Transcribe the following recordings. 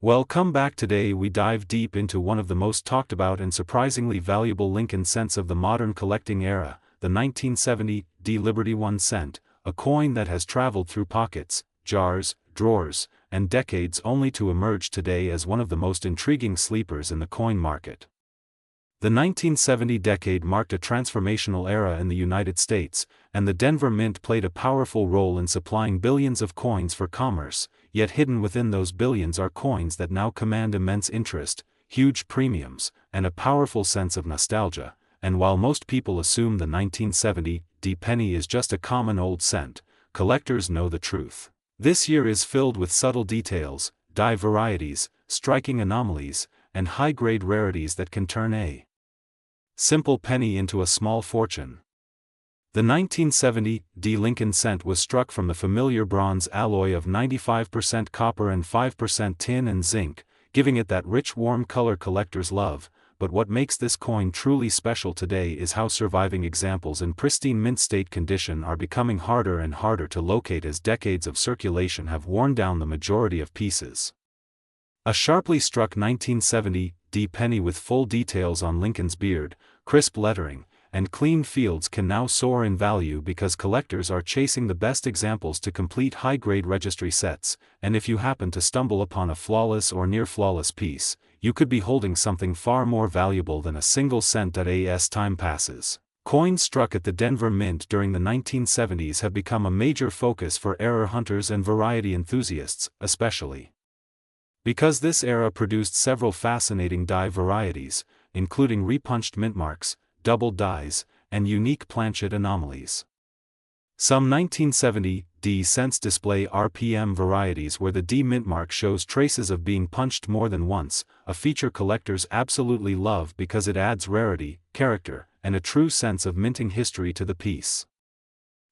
Well, come back. Today we dive deep into one of the most talked about and surprisingly valuable Lincoln cents of the modern collecting era, the 1970 D Liberty 1 cent, a coin that has traveled through pockets, jars, drawers, and decades only to emerge today as one of the most intriguing sleepers in the coin market. The 1970 decade marked a transformational era in the United States, and the Denver Mint played a powerful role in supplying billions of coins for commerce, yet hidden within those billions are coins that now command immense interest, huge premiums, and a powerful sense of nostalgia. And while most people assume the 1970 D penny is just a common old cent, collectors know the truth. This year is filled with subtle details, die varieties, striking anomalies, and high-grade rarities that can turn a simple penny into a small fortune. The 1970 D Lincoln cent was struck from the familiar bronze alloy of 95% copper and 5% tin and zinc, giving it that rich warm color collectors love. But what makes this coin truly special today is how surviving examples in pristine mint state condition are becoming harder and harder to locate as decades of circulation have worn down the majority of pieces. A sharply struck 1970 D penny with full details on Lincoln's beard, crisp lettering, and clean fields can now soar in value because collectors are chasing the best examples to complete high-grade registry sets, and if you happen to stumble upon a flawless or near-flawless piece, you could be holding something far more valuable than a single cent. As time passes, coins struck at the Denver Mint during the 1970s have become a major focus for error hunters and variety enthusiasts, especially because this era produced several fascinating die varieties, including repunched mint marks, double dies, and unique planchet anomalies. Some 1970 D cents display RPM varieties where the D mint mark shows traces of being punched more than once, a feature collectors absolutely love because it adds rarity, character, and a true sense of minting history to the piece.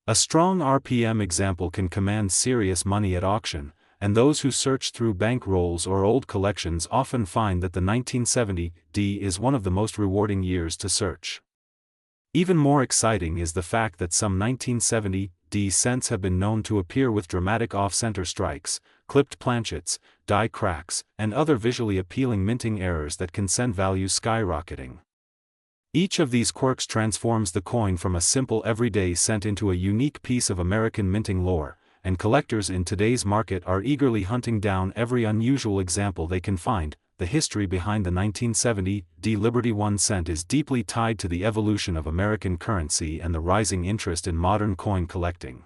A strong RPM example can command serious money at auction, and those who search through bank rolls or old collections often find that the 1970 D is one of the most rewarding years to search. Even more exciting is the fact that some 1970 D cents have been known to appear with dramatic off-center strikes, clipped planchets, die cracks, and other visually appealing minting errors that can send value skyrocketing. Each of these quirks transforms the coin from a simple everyday cent into a unique piece of American minting lore, and collectors in today's market are eagerly hunting down every unusual example they can find. The history behind the 1970 D Liberty 1 cent is deeply tied to the evolution of American currency and the rising interest in modern coin collecting.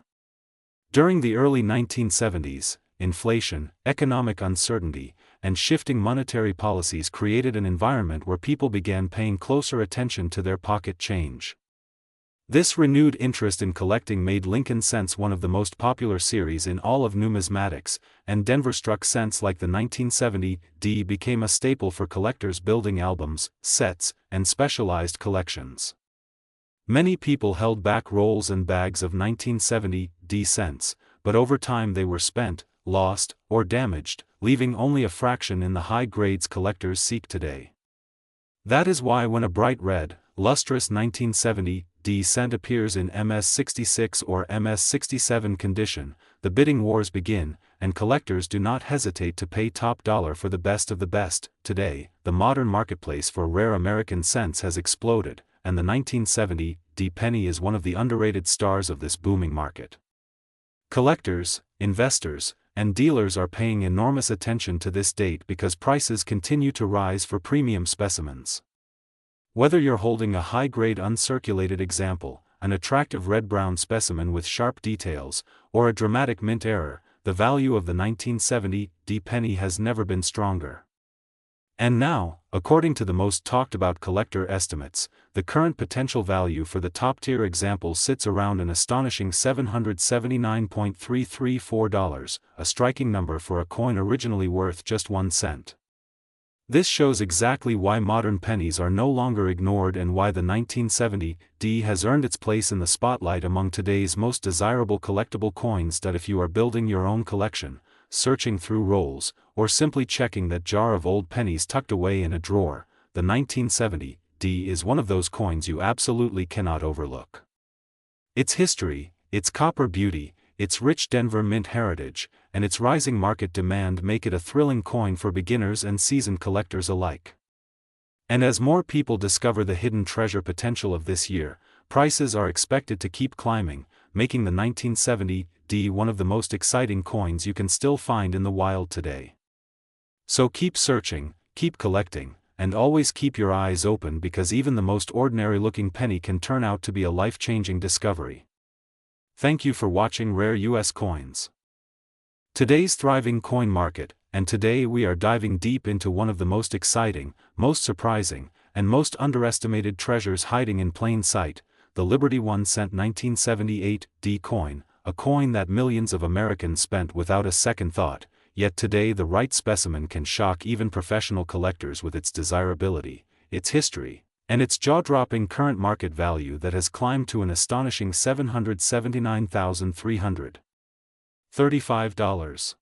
During the early 1970s, inflation, economic uncertainty, and shifting monetary policies created an environment where people began paying closer attention to their pocket change. This renewed interest in collecting made Lincoln cents one of the most popular series in all of numismatics, and Denver-struck cents like the 1970 D became a staple for collectors building albums, sets, and specialized collections. Many people held back rolls and bags of 1970 D cents, but over time they were spent, lost, or damaged, leaving only a fraction in the high grades collectors seek today. That is why when a bright red, lustrous 1970 D cent appears in MS-66 or MS-67 condition, the bidding wars begin, and collectors do not hesitate to pay top dollar for the best of the best. Today, the modern marketplace for rare American cents has exploded, and the 1970 D penny is one of the underrated stars of this booming market. Collectors, investors, and dealers are paying enormous attention to this date because prices continue to rise for premium specimens. Whether you're holding a high-grade uncirculated example, an attractive red-brown specimen with sharp details, or a dramatic mint error, the value of the 1970 D penny has never been stronger. And now, according to the most talked-about collector estimates, the current potential value for the top-tier example sits around an astonishing $779.334, a striking number for a coin originally worth just 1 cent. This shows exactly why modern pennies are no longer ignored and why the 1970 D has earned its place in the spotlight among today's most desirable collectible coins. If you are building your own collection, searching through rolls, or simply checking that jar of old pennies tucked away in a drawer, the 1970 D is one of those coins you absolutely cannot overlook. Its history, its copper beauty, its rich Denver Mint heritage, and its rising market demand make it a thrilling coin for beginners and seasoned collectors alike. And as more people discover the hidden treasure potential of this year, prices are expected to keep climbing, making the 1970D one of the most exciting coins you can still find in the wild today. So keep searching, keep collecting, and always keep your eyes open, because even the most ordinary-looking penny can turn out to be a life-changing discovery. Thank you for watching Rare US Coins. Today's thriving coin market, and today we are diving deep into one of the most exciting, most surprising, and most underestimated treasures hiding in plain sight, the Liberty 1 cent 1978D coin, a coin that millions of Americans spent without a second thought, yet today the right specimen can shock even professional collectors with its desirability, its history, and its jaw-dropping current market value that has climbed to an astonishing $779,335.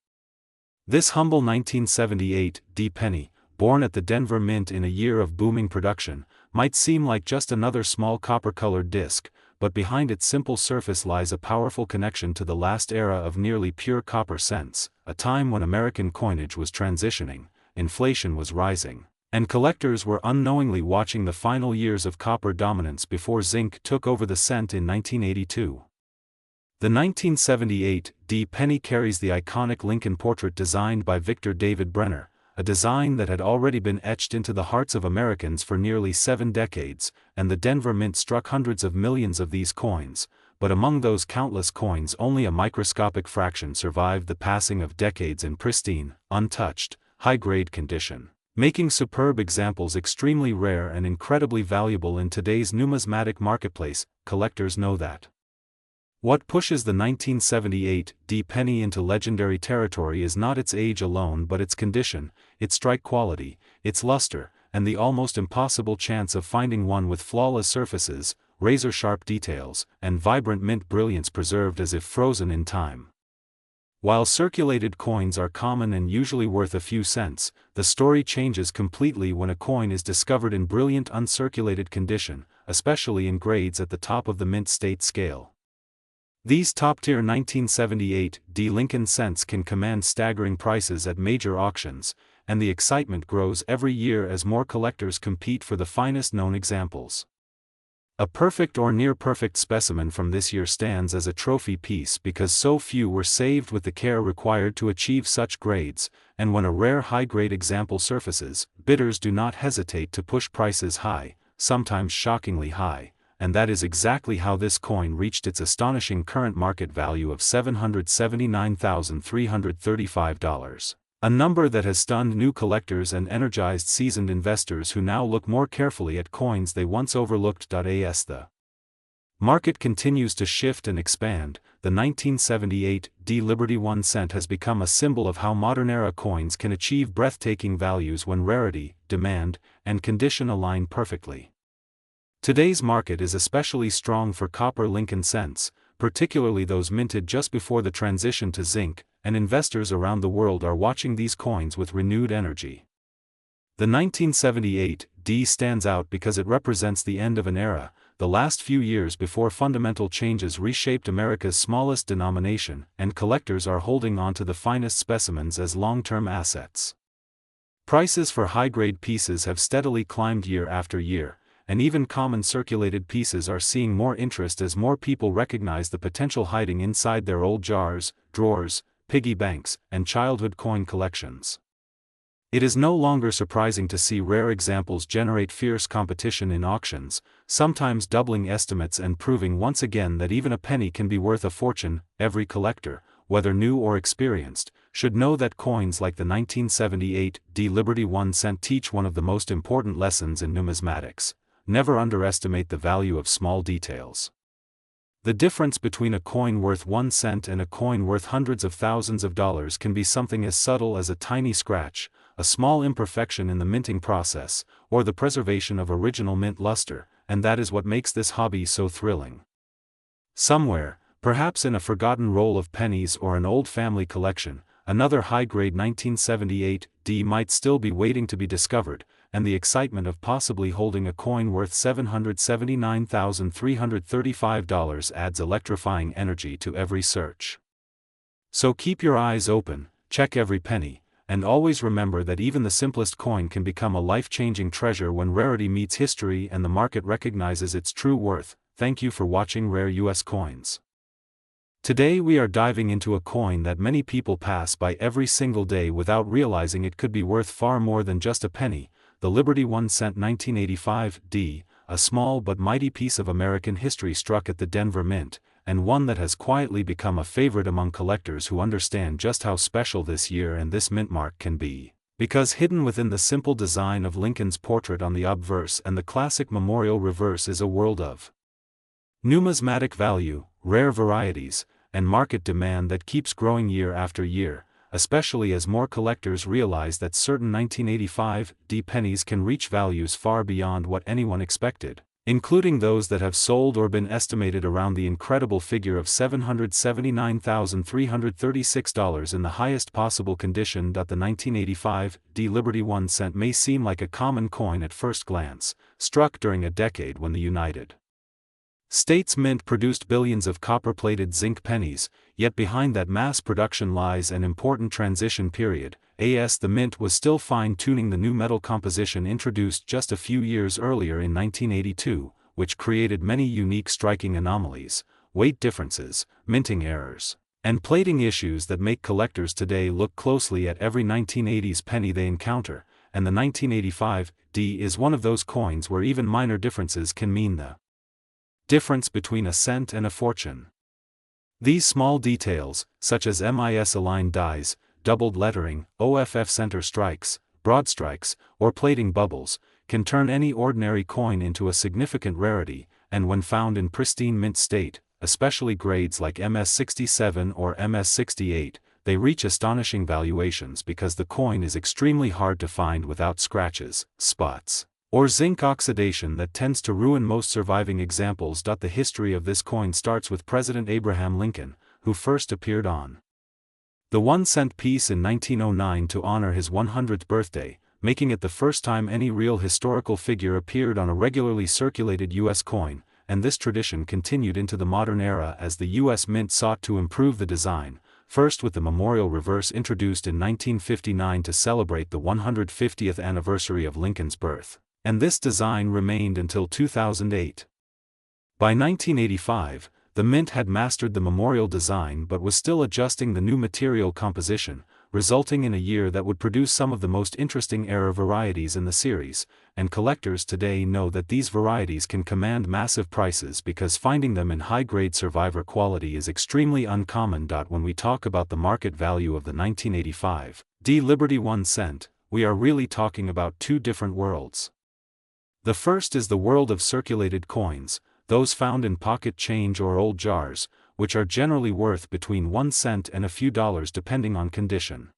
This humble 1978D penny, born at the Denver Mint in a year of booming production, might seem like just another small copper-colored disc, but behind its simple surface lies a powerful connection to the last era of nearly pure copper cents, a time when American coinage was transitioning, inflation was rising, and collectors were unknowingly watching the final years of copper dominance before zinc took over the cent in 1982. The 1978D penny carries the iconic Lincoln portrait designed by Victor David Brenner, a design that had already been etched into the hearts of Americans for nearly 7 decades, and the Denver Mint struck hundreds of millions of these coins, but among those countless coins only a microscopic fraction survived the passing of decades in pristine, untouched, high-grade condition, making superb examples extremely rare and incredibly valuable in today's numismatic marketplace. Collectors know that. What pushes the 1978D penny into legendary territory is not its age alone but its condition, its strike quality, its luster, and the almost impossible chance of finding one with flawless surfaces, razor-sharp details, and vibrant mint brilliance preserved as if frozen in time. While circulated coins are common and usually worth a few cents, the story changes completely when a coin is discovered in brilliant uncirculated condition, especially in grades at the top of the mint state scale. These top-tier 1978D Lincoln cents can command staggering prices at major auctions, and the excitement grows every year as more collectors compete for the finest known examples. A perfect or near-perfect specimen from this year stands as a trophy piece because so few were saved with the care required to achieve such grades, and when a rare high-grade example surfaces, bidders do not hesitate to push prices high, sometimes shockingly high, and that is exactly how this coin reached its astonishing current market value of $779,335. A number that has stunned new collectors and energized seasoned investors who now look more carefully at coins they once overlooked. As the market continues to shift and expand, the 1978D Liberty 1 cent has become a symbol of how modern-era coins can achieve breathtaking values when rarity, demand, and condition align perfectly. Today's market is especially strong for copper Lincoln cents, particularly those minted just before the transition to zinc, and investors around the world are watching these coins with renewed energy. The 1978D stands out because it represents the end of an era, the last few years before fundamental changes reshaped America's smallest denomination, and collectors are holding on to the finest specimens as long-term assets. Prices for high-grade pieces have steadily climbed year after year, and even common circulated pieces are seeing more interest as more people recognize the potential hiding inside their old jars, drawers, piggy banks, and childhood coin collections. It is no longer surprising to see rare examples generate fierce competition in auctions, sometimes doubling estimates and proving once again that even a penny can be worth a fortune. Every collector, whether new or experienced, should know that coins like the 1978D Liberty 1 cent teach one of the most important lessons in numismatics: never underestimate the value of small details. The difference between a coin worth 1 cent and a coin worth hundreds of thousands of dollars can be something as subtle as a tiny scratch, a small imperfection in the minting process, or the preservation of original mint luster, and that is what makes this hobby so thrilling. Somewhere, perhaps in a forgotten roll of pennies or an old family collection, another high-grade 1978D might still be waiting to be discovered, and the excitement of possibly holding a coin worth $779,335 adds electrifying energy to every search. So keep your eyes open, check every penny, and always remember that even the simplest coin can become a life-changing treasure when rarity meets history and the market recognizes its true worth. Thank you for watching Rare US Coins. Today we are diving into a coin that many people pass by every single day without realizing it could be worth far more than just a penny, the Liberty 1 cent 1985 D, a small but mighty piece of American history struck at the Denver Mint, and one that has quietly become a favorite among collectors who understand just how special this year and this mint mark can be. Because hidden within the simple design of Lincoln's portrait on the obverse and the classic memorial reverse is a world of numismatic value, rare varieties, and market demand that keeps growing year after year, especially as more collectors realize that certain 1985 D pennies can reach values far beyond what anyone expected, including those that have sold or been estimated around the incredible figure of $779,336 in the highest possible condition. The 1985 D Liberty 1 cent may seem like a common coin at first glance, struck during a decade when the United States Mint produced billions of copper-plated zinc pennies, yet behind that mass production lies an important transition period, as the Mint was still fine-tuning the new metal composition introduced just a few years earlier in 1982, which created many unique striking anomalies, weight differences, minting errors, and plating issues that make collectors today look closely at every 1980s penny they encounter, and the 1985 D is one of those coins where even minor differences can mean the difference between a cent and a fortune. These small details, such as MIS-aligned dies, doubled lettering, OFF center strikes, broad strikes, or plating bubbles, can turn any ordinary coin into a significant rarity, and when found in pristine mint state, especially grades like MS-67 or MS-68, they reach astonishing valuations because the coin is extremely hard to find without scratches, spots, or zinc oxidation that tends to ruin most surviving examples. The history of this coin starts with President Abraham Lincoln, who first appeared on the 1 cent piece in 1909 to honor his 100th birthday, making it the first time any real historical figure appeared on a regularly circulated U.S. coin, and this tradition continued into the modern era as the U.S. Mint sought to improve the design, first with the memorial reverse introduced in 1959 to celebrate the 150th anniversary of Lincoln's birth, and this design remained until 2008. By 1985, the Mint had mastered the memorial design but was still adjusting the new material composition, resulting in a year that would produce some of the most interesting era varieties in the series, and collectors today know that these varieties can command massive prices because finding them in high-grade survivor quality is extremely uncommon. When we talk about the market value of the 1985 D Liberty 1 cent, we are really talking about two different worlds. The first is the world of circulated coins, those found in pocket change or old jars, which are generally worth between 1 cent and a few dollars depending on condition.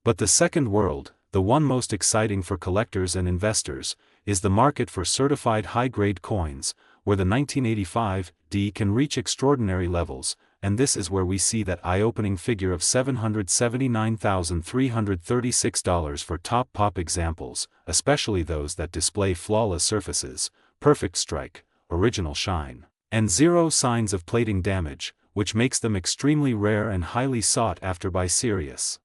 But the second world, the one most exciting for collectors and investors, is the market for certified high-grade coins, where the 1985 D can reach extraordinary levels, and this is where we see that eye-opening figure of $779,336 for top pop examples, especially those that display flawless surfaces, perfect strike, original shine, and zero signs of plating damage, which makes them extremely rare and highly sought after by serious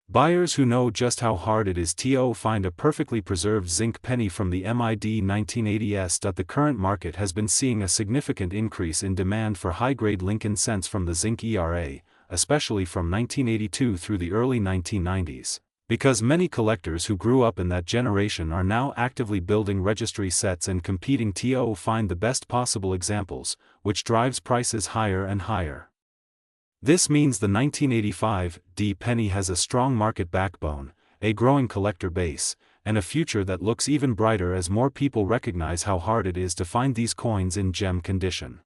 buyers who know just how hard it is to find a perfectly preserved zinc penny from the MID 1980s. The current market has been seeing a significant increase in demand for high-grade Lincoln cents from the zinc era, especially from 1982 through the early 1990s, because many collectors who grew up in that generation are now actively building registry sets and competing to find the best possible examples, which drives prices higher and higher. This means the 1985 D penny has a strong market backbone, a growing collector base, and a future that looks even brighter as more people recognize how hard it is to find these coins in gem condition.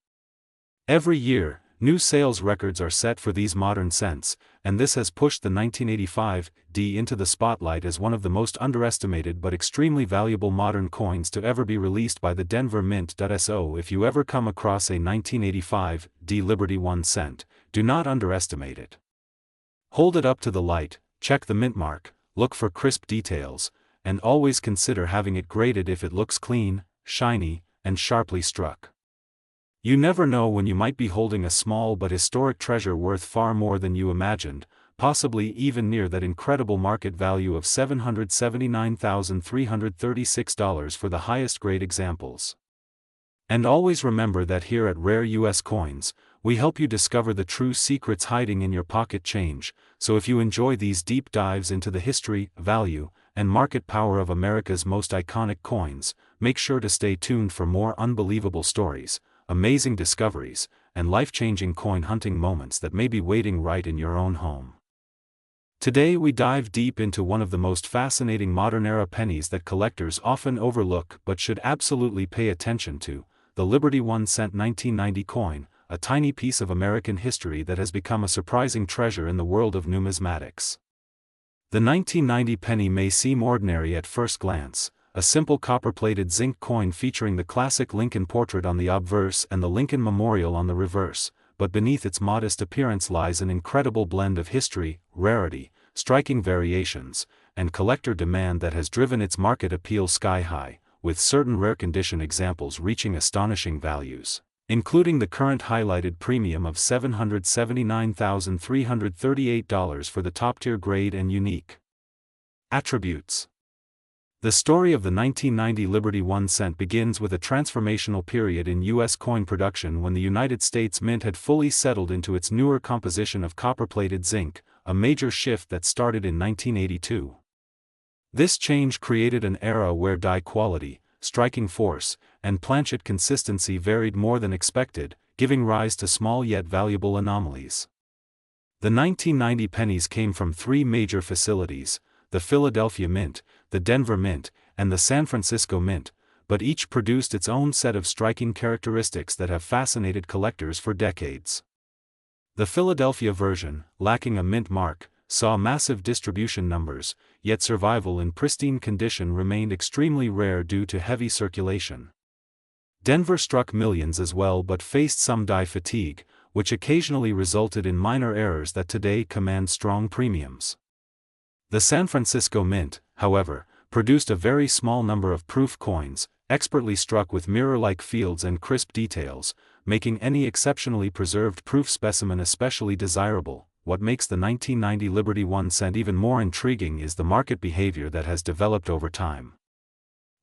Every year, new sales records are set for these modern cents, and this has pushed the 1985 D into the spotlight as one of the most underestimated but extremely valuable modern coins to ever be released by the Denver Mint. So if you ever come across a 1985 D Liberty 1 cent, do not underestimate it. Hold it up to the light, check the mint mark, look for crisp details, and always consider having it graded if it looks clean, shiny, and sharply struck. You never know when you might be holding a small but historic treasure worth far more than you imagined, possibly even near that incredible market value of $779,336 for the highest grade examples. And always remember that here at Rare US Coins, we help you discover the true secrets hiding in your pocket change, so if you enjoy these deep dives into the history, value, and market power of America's most iconic coins, make sure to stay tuned for more unbelievable stories, amazing discoveries, and life-changing coin hunting moments that may be waiting right in your own home. Today we dive deep into one of the most fascinating modern-era pennies that collectors often overlook but should absolutely pay attention to, the Liberty 1 cent 1990 coin, a tiny piece of American history that has become a surprising treasure in the world of numismatics. The 1990 penny may seem ordinary at first glance, a simple copper-plated zinc coin featuring the classic Lincoln portrait on the obverse and the Lincoln Memorial on the reverse, but beneath its modest appearance lies an incredible blend of history, rarity, striking variations, and collector demand that has driven its market appeal sky-high, with certain rare condition examples reaching astonishing values, including the current highlighted premium of $779,338 for the top-tier grade and unique attributes. The story of the 1990 Liberty 1 cent begins with a transformational period in U.S. coin production when the United States Mint had fully settled into its newer composition of copper-plated zinc, a major shift that started in 1982. This change created an era where die quality, striking force, and planchet consistency varied more than expected, giving rise to small yet valuable anomalies. The 1990 pennies came from three major facilities: the Philadelphia Mint, the Denver Mint, and the San Francisco Mint, but each produced its own set of striking characteristics that have fascinated collectors for decades. The Philadelphia version, lacking a mint mark, saw massive distribution numbers, yet survival in pristine condition remained extremely rare due to heavy circulation. Denver struck millions as well but faced some die fatigue, which occasionally resulted in minor errors that today command strong premiums. The San Francisco Mint, however, produced a very small number of proof coins, expertly struck with mirror-like fields and crisp details, making any exceptionally preserved proof specimen especially desirable. What makes the 1990 Liberty 1 cent even more intriguing is the market behavior that has developed over time.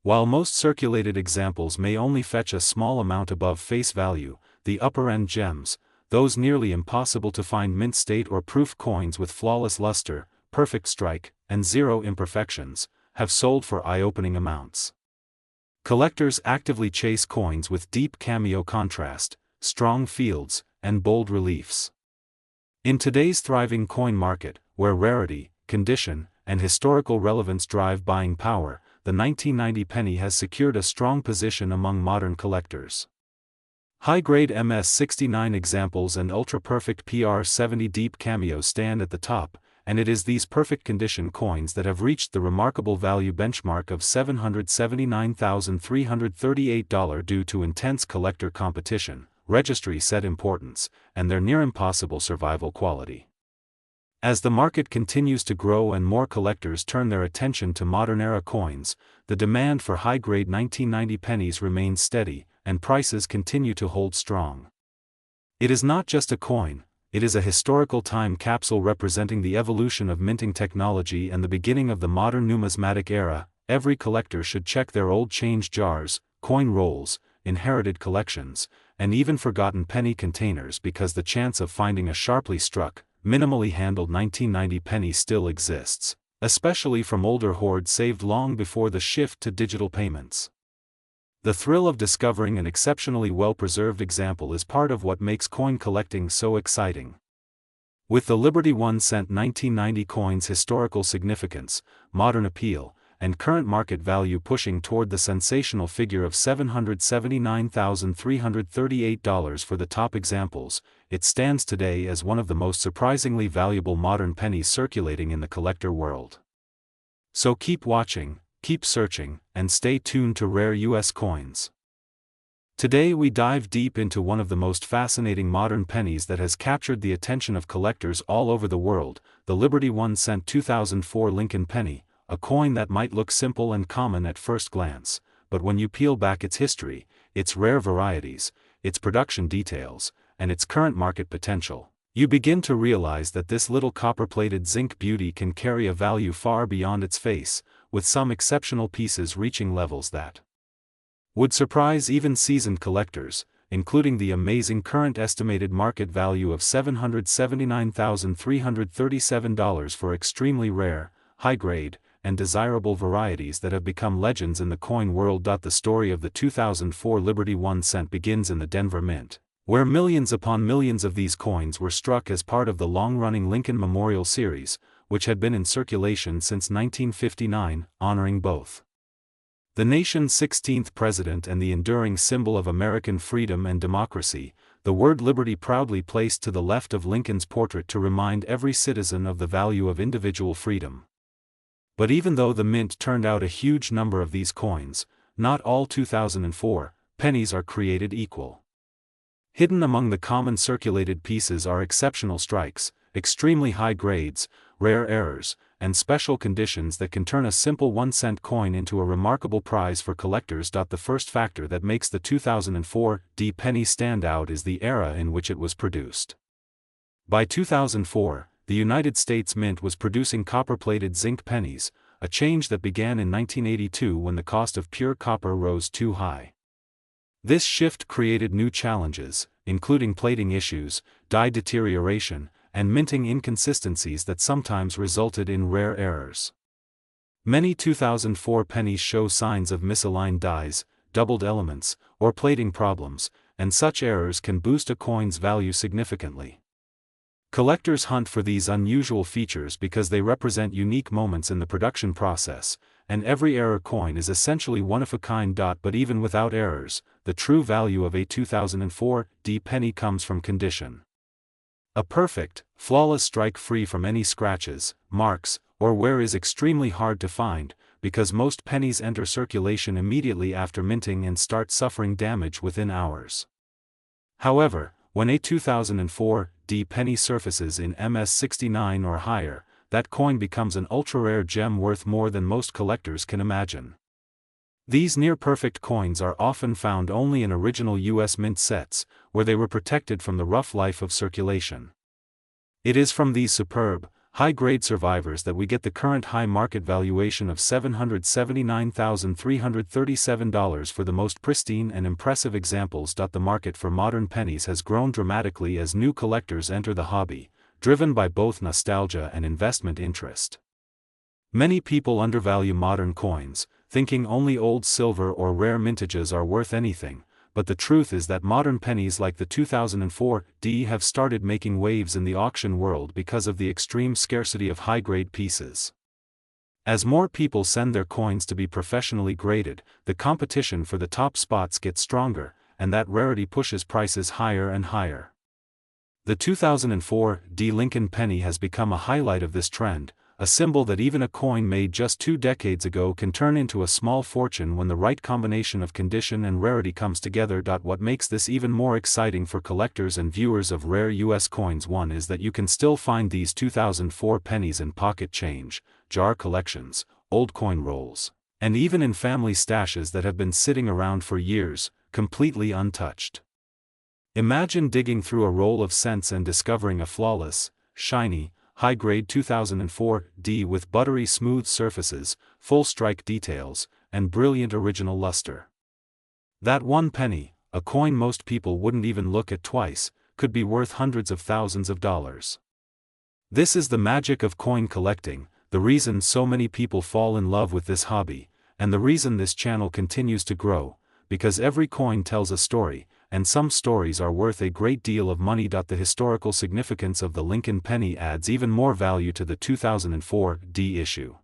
While most circulated examples may only fetch a small amount above face value, the upper-end gems, those nearly impossible to find mint state or proof coins with flawless luster, perfect strike, and zero imperfections, have sold for eye-opening amounts. Collectors actively chase coins with deep cameo contrast, strong fields, and bold reliefs. In today's thriving coin market, where rarity, condition, and historical relevance drive buying power, the 1990 penny has secured a strong position among modern collectors. High-grade MS-69 examples and ultra-perfect PR-70 deep cameos stand at the top, and it is these perfect condition coins that have reached the remarkable value benchmark of $779,338 due to intense collector competition, registry set importance, and their near-impossible survival quality. As the market continues to grow and more collectors turn their attention to modern-era coins, the demand for high-grade 1990 pennies remains steady, and prices continue to hold strong. It is not just a coin, it is a historical time capsule representing the evolution of minting technology and the beginning of the modern numismatic era. Every collector should check their old change jars, coin rolls, inherited collections, and even forgotten penny containers because the chance of finding a sharply struck, minimally handled 1990 penny still exists, especially from older hoards saved long before the shift to digital payments. The thrill of discovering an exceptionally well-preserved example is part of what makes coin collecting so exciting. With the Liberty 1 cent 1990 coin's historical significance, modern appeal, and current market value pushing toward the sensational figure of $779,338 for the top examples, it stands today as one of the most surprisingly valuable modern pennies circulating in the collector world. So keep watching, keep searching, and stay tuned to Rare US Coins. Today we dive deep into one of the most fascinating modern pennies that has captured the attention of collectors all over the world, the Liberty 1 cent 2004 Lincoln penny, a coin that might look simple and common at first glance, but when you peel back its history, its rare varieties, its production details, and its current market potential, you begin to realize that this little copper-plated zinc beauty can carry a value far beyond its face, with some exceptional pieces reaching levels that would surprise even seasoned collectors, including the amazing current estimated market value of $779,337 for extremely rare, high-grade, and desirable varieties that have become legends in the coin world. The story of the 2004 Liberty 1 cent begins in the Denver Mint, where millions upon millions of these coins were struck as part of the long-running Lincoln Memorial Series, which had been in circulation since 1959, honoring both the nation's 16th president and the enduring symbol of American freedom and democracy, the word liberty proudly placed to the left of Lincoln's portrait to remind every citizen of the value of individual freedom. But even though the mint turned out a huge number of these coins, not all 2004 pennies are created equal. Hidden among the common circulated pieces are exceptional strikes, extremely high grades, rare errors, and special conditions that can turn a simple 1-cent coin into a remarkable prize for collectors. The first factor that makes the 2004 penny stand out is the era in which it was produced. By 2004, the United States Mint was producing copper-plated zinc pennies, a change that began in 1982 when the cost of pure copper rose too high. This shift created new challenges, including plating issues, die deterioration, and minting inconsistencies that sometimes resulted in rare errors. Many 2004 pennies show signs of misaligned dies, doubled elements, or plating problems, and such errors can boost a coin's value significantly. Collectors hunt for these unusual features because they represent unique moments in the production process, and every error coin is essentially one of a kind. But even without errors, the true value of a 2004 penny comes from condition. A perfect, flawless strike free from any scratches, marks, or wear is extremely hard to find, because most pennies enter circulation immediately after minting and start suffering damage within hours. However, when a 2004 penny surfaces in MS69 or higher, that coin becomes an ultra-rare gem worth more than most collectors can imagine. These near-perfect coins are often found only in original U.S. mint sets, where they were protected from the rough life of circulation. It is from these superb, high-grade survivors that we get the current high market valuation of $779,337 for the most pristine and impressive examples. The market for modern pennies has grown dramatically as new collectors enter the hobby, driven by both nostalgia and investment interest. Many people undervalue modern coins, thinking only old silver or rare mintages are worth anything, but the truth is that modern pennies like the 2004 have started making waves in the auction world because of the extreme scarcity of high-grade pieces. As more people send their coins to be professionally graded, the competition for the top spots gets stronger, and that rarity pushes prices higher and higher. The 2004 Lincoln penny has become a highlight of this trend, a symbol that even a coin made just 2 decades ago can turn into a small fortune when the right combination of condition and rarity comes together. What makes this even more exciting for collectors and viewers of rare U.S. coins is that you can still find these 2004 pennies in pocket change, jar collections, old coin rolls, and even in family stashes that have been sitting around for years, completely untouched. Imagine digging through a roll of cents and discovering a flawless, shiny, high-grade 2004 with buttery smooth surfaces, full strike details, and brilliant original luster. That one penny, a coin most people wouldn't even look at twice, could be worth hundreds of thousands of dollars. This is the magic of coin collecting, the reason so many people fall in love with this hobby, and the reason this channel continues to grow, because every coin tells a story, and some stories are worth a great deal of money. The historical significance of the Lincoln penny adds even more value to the 2004 issue.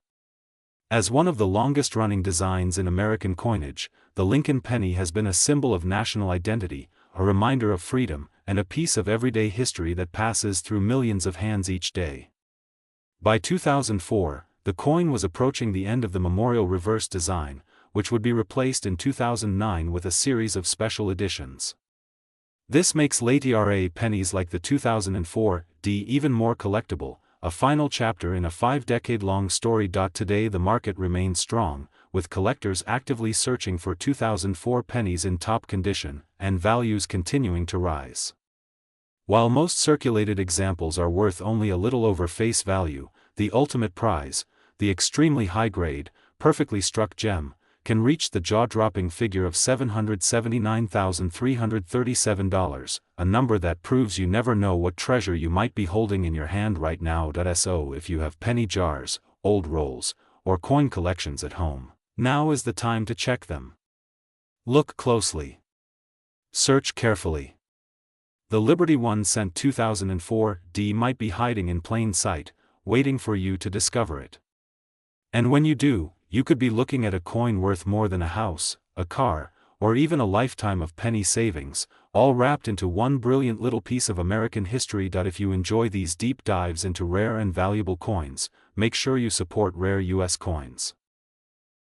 As one of the longest-running designs in American coinage, the Lincoln penny has been a symbol of national identity, a reminder of freedom, and a piece of everyday history that passes through millions of hands each day. By 2004, the coin was approaching the end of the memorial reverse design, which would be replaced in 2009 with a series of special editions. This makes late era pennies like the 2004 even more collectible, a final chapter in a 5-decade-long story. Today the market remains strong, with collectors actively searching for 2004 pennies in top condition, and values continuing to rise. While most circulated examples are worth only a little over face value, the ultimate prize, the extremely high-grade, perfectly struck gem, can reach the jaw-dropping figure of $779,337, a number that proves you never know what treasure you might be holding in your hand right now. So if you have penny jars, old rolls, or coin collections at home, now is the time to check them. Look closely. Search carefully. The Liberty 1 cent 2004 D might be hiding in plain sight, waiting for you to discover it. And when you do, you could be looking at a coin worth more than a house, a car, or even a lifetime of penny savings, all wrapped into one brilliant little piece of American history. If you enjoy these deep dives into rare and valuable coins, make sure you support Rare US Coins.